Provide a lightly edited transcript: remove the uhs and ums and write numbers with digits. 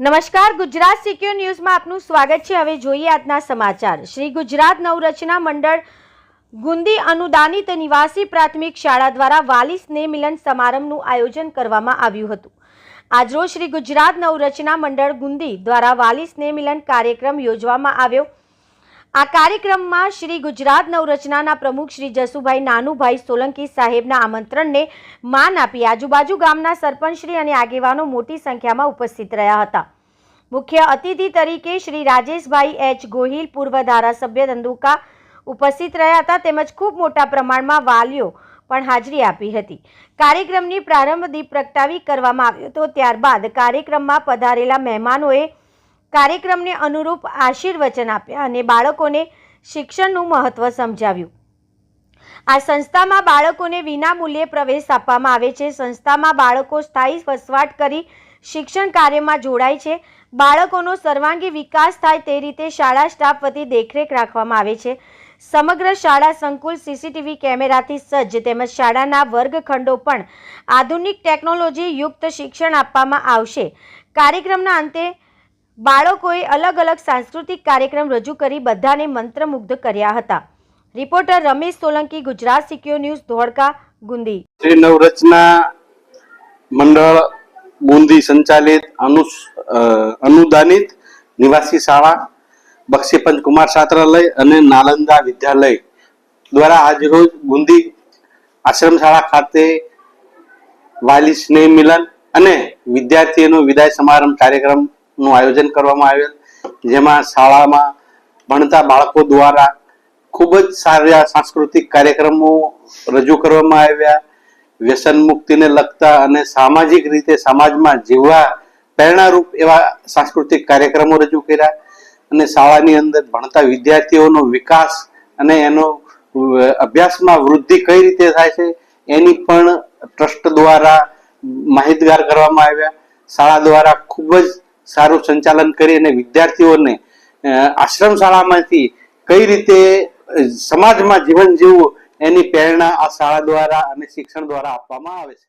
નમસ્કાર, ગુજરાત સિક્યોર ન્યૂઝમાં આપનું સ્વાગત છે। હવે જોઈએ આજના સમાચાર। શ્રી ગુજરાત નવરચના મંડળ ગુંદી અનુદાનિત નિવાસી પ્રાથમિક શાળા દ્વારા વાલી સ્નેહ મિલન સમારંભનું આયોજન કરવામાં આવ્યું હતું। આજરોજ શ્રી ગુજરાત નવરચના મંડળ ગુંદી દ્વારા વાલી સ્નેહ મિલન કાર્યક્રમ યોજવામાં આવ્યો। આ કાર્યક્રમમાં શ્રી ગુજરાત નવરચનાના પ્રમુખ શ્રી જસુભાઈ નાનુભાઈ સોલંકી સાહેબના આમંત્રણને માન આપી આજુબાજુ ગામના સરપંચશ્રી અને આગેવાનો મોટી સંખ્યામાં ઉપસ્થિત રહ્યા હતા। મુખ્ય અતિથિ તરીકે શ્રી રાજેશભાઈ એચ ગોહિલ પૂર્વ ધારાસભ્ય ધંધુકા ઉપસ્થિત રહ્યા હતા તેમજ ખૂબ મોટા પ્રમાણમાં વાલીઓ પણ હાજરી આપી હતી। કાર્યક્રમની પ્રારંભ દીપ પ્રગટાવી કરવામાં આવ્યો હતો। ત્યારબાદ કાર્યક્રમમાં પધારેલા મહેમાનોએ કાર્યક્રમને અનુરૂપ આશીર્વચન આપ્યા અને બાળકોને શિક્ષણનું મહત્વ સમજાવ્યું। આ સંસ્થામાં બાળકોને વિનામૂલ્યે પ્રવેશ આપવામાં આવે છે। સંસ્થામાં બાળકો સ્થાયી વસવાટ કરી શિક્ષણ કાર્યમાં જોડાય છે। બાળકોનો સર્વાંગી વિકાસ થાય તે રીતે શાળા સ્ટાફ વતી દેખરેખ રાખવામાં આવે છે। સમગ્ર શાળા સંકુલ સીસીટીવી કેમેરાથી સજ્જ તેમજ શાળાના વર્ગખંડો પણ આધુનિક ટેકનોલોજી યુક્ત શિક્ષણ આપવામાં આવશે। કાર્યક્રમના અંતે બાળકોએ અલગ અલગ સાંસ્કૃતિક કાર્યક્રમ રજૂ કરી બધાને મંત્રમુગ્ધ કર્યા હતા। Reporter Ramesh Solanki, Gujarat secure news, Dholka, Gundi. Shri Navrachana Mandal Gundi સંચાલિત અનુદાનિત નિવાસી શાળા બક્ષીપંચ કુમાર છાત્રાલય અને નાલંદા વિદ્યાલય દ્વારા આજરોજ ગુંદી આશ્રમ શાળા ખાતે વાલી સ્નેહ મિલન અને વિદ્યાર્થીઓનો વિદાય સમારંભ કાર્યક્રમ નું આયોજન કરવામાં આવેલ, જેમાં શાળામાં ભણતા બાળકો દ્વારા ખૂબ જ સારા સાંસ્કૃતિક કાર્યક્રમો રજૂ કરવામાં આવ્યા। વ્યસન મુક્તિને લગતા અને સામાજિક રીતે સમાજમાં જીવવા પ્રેરણારૂપ એવા સાંસ્કૃતિક કાર્યક્રમો રજૂ કર્યા અને શાળાની અંદર ભણતા વિદ્યાર્થીઓનો વિકાસ અને એનો અભ્યાસમાં વૃદ્ધિ કઈ રીતે થાય છે એની પણ ટ્રસ્ટ દ્વારા માહિતગાર કરવામાં આવ્યા। શાળા દ્વારા ખૂબ જ સારું સંચાલન કરી અને વિદ્યાર્થીઓને આશ્રમ શાળામાંથી કઈ રીતે સમાજમાં જીવન જીવવું એની પ્રેરણા આ શાળા દ્વારા અને શિક્ષણ દ્વારા આપવામાં આવે છે।